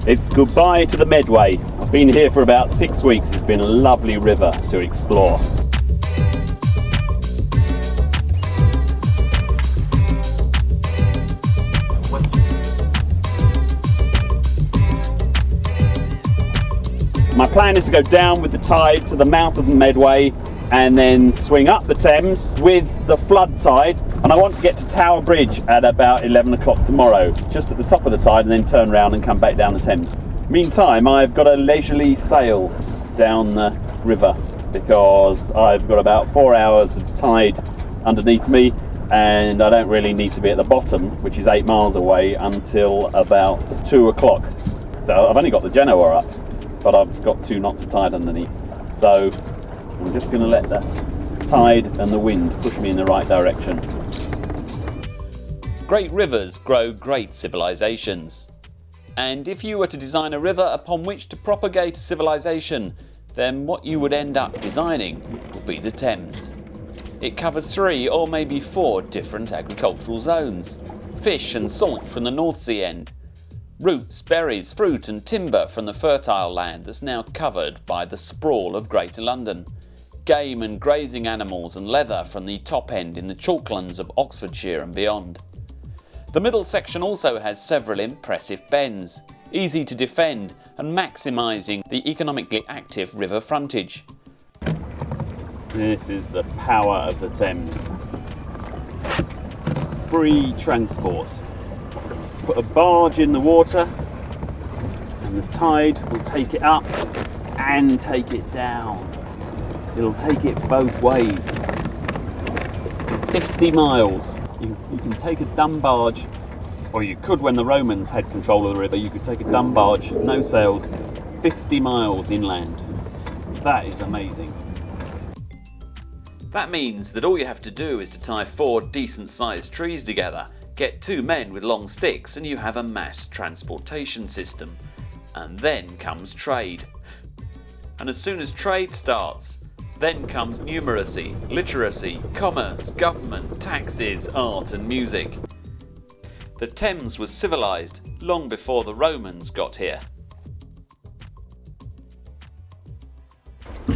It's goodbye to the Medway. I've been here for about 6 weeks. It's been a lovely river to explore. My plan is to go down with the tide to the mouth of the Medway and then swing up the Thames with the flood tide, and I want to get to Tower Bridge at about 11 o'clock tomorrow, just at the top of the tide, and then turn around and come back down the Thames. Meantime, I've got a leisurely sail down the river because I've got about 4 hours of tide underneath me, and I don't really need to be at the bottom, which is 8 miles away, until about 2 o'clock. So I've only got the Genoa up, but I've got 2 knots of tide underneath. So I'm just going to let the tide and the wind push me in the right direction. Great rivers grow great civilizations. And if you were to design a river upon which to propagate a civilization, then what you would end up designing would be the Thames. It covers 3 or maybe 4 different agricultural zones. Fish and salt from the North Sea end. Roots, berries, fruit and timber from the fertile land that's now covered by the sprawl of Greater London. Game and grazing animals and leather from the top end in the chalklands of Oxfordshire and beyond. The middle section also has several impressive bends, easy to defend and maximising the economically active river frontage. This is the power of the Thames. Free transport. Put a barge in the water and the tide will take it up and take it down. It'll take it both ways. 50 miles. You can take a dumb barge, or you could when the Romans had control of the river, you could take a dumb barge, no sails, 50 miles inland. That is amazing. That means that all you have to do is to tie 4 decent sized trees together, get 2 men with long sticks and you have a mass transportation system. And then comes trade. And as soon as trade starts, then comes numeracy, literacy, commerce, government, taxes, art and music. The Thames was civilised long before the Romans got here.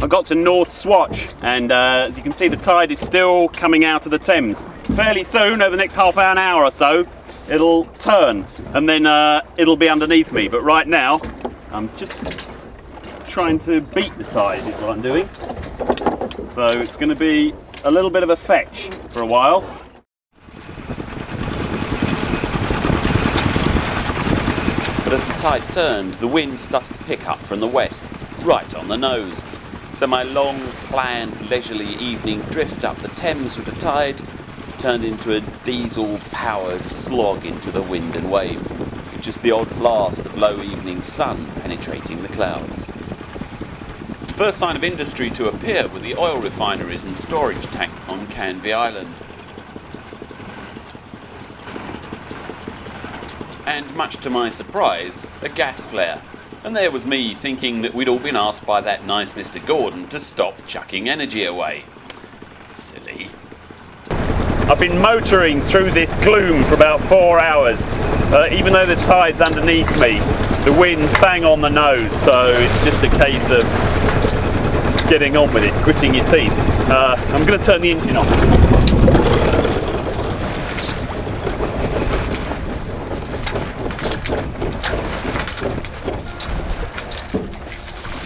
I got to North Swatch and as you can see the tide is still coming out of the Thames. Fairly soon, over the next half an hour or so, it'll turn and then it'll be underneath me. But right now, I'm just trying to beat the tide is what I'm doing. So it's going to be a little bit of a fetch for a while. But as the tide turned, the wind started to pick up from the west, right on the nose. So my long planned leisurely evening drift up the Thames with the tide turned into a diesel-powered slog into the wind and waves, just the odd blast of low evening sun penetrating the clouds. The first sign of industry to appear were the oil refineries and storage tanks on Canvey Island. And much to my surprise, a gas flare. And there was me thinking that we'd all been asked by that nice Mr. Gordon to stop chucking energy away. Silly. I've been motoring through this gloom for about 4 hours. Even though the tide's underneath me, the wind's bang on the nose, so it's just a case of getting on with it, gritting your teeth. I'm going to turn the engine on.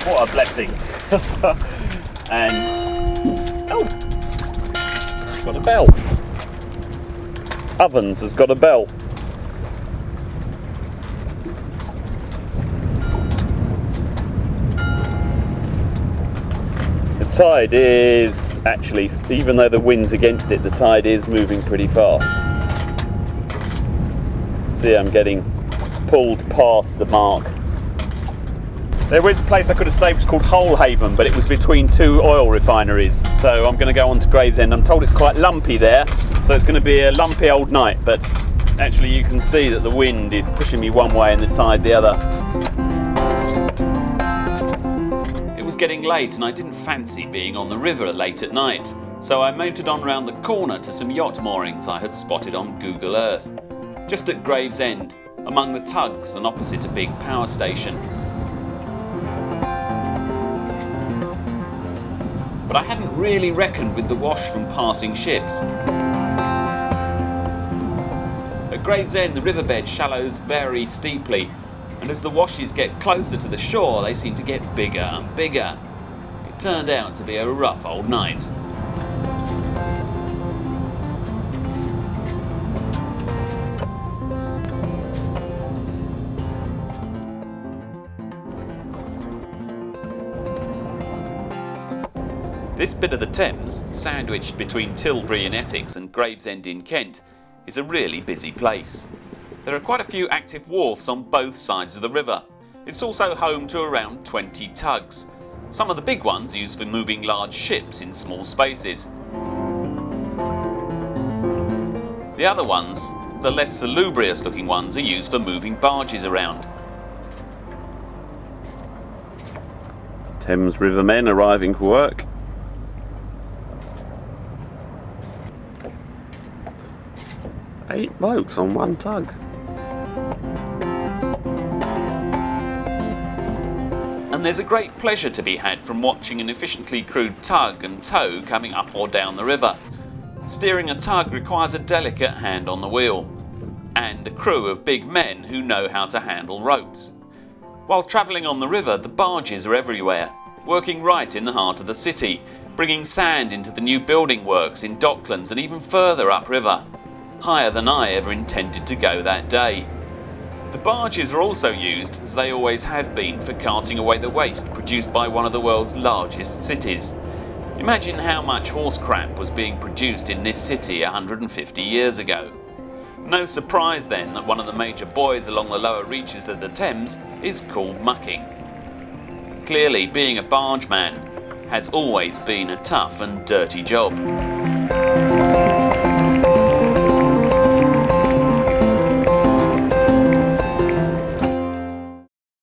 What a blessing. And oh, it's got a bell. Ovens has got a bell. The tide is actually, even though the wind's against it, the tide is moving pretty fast. See, I'm getting pulled past the mark. There was a place I could have stayed, which was called Holehaven, but it was between 2 oil refineries. So I'm going to go on to Gravesend. I'm told it's quite lumpy there, so it's going to be a lumpy old night. But actually you can see that the wind is pushing me one way and the tide the other. It was getting late and I didn't fancy being on the river late at night. So I motored on round the corner to some yacht moorings I had spotted on Google Earth. Just at Gravesend, among the tugs and opposite a big power station. But I hadn't really reckoned with the wash from passing ships. At Gravesend, the riverbed shallows very steeply, and as the washes get closer to the shore, they seem to get bigger and bigger. It turned out to be a rough old night. This bit of the Thames, sandwiched between Tilbury in Essex and Gravesend in Kent, is a really busy place. There are quite a few active wharfs on both sides of the river. It's also home to around 20 tugs. Some of the big ones used for moving large ships in small spaces. The other ones, the less salubrious looking ones, are used for moving barges around. Thames rivermen arriving for work. Eight blokes on one tug. And there's a great pleasure to be had from watching an efficiently crewed tug and tow coming up or down the river. Steering a tug requires a delicate hand on the wheel, and a crew of big men who know how to handle ropes. While travelling on the river, the barges are everywhere, working right in the heart of the city, bringing sand into the new building works in Docklands and even further upriver, higher than I ever intended to go that day. The barges are also used, as they always have been, for carting away the waste produced by one of the world's largest cities. Imagine how much horse crap was being produced in this city 150 years ago. No surprise then that one of the major buoys along the lower reaches of the Thames is called mucking. Clearly, being a bargeman has always been a tough and dirty job.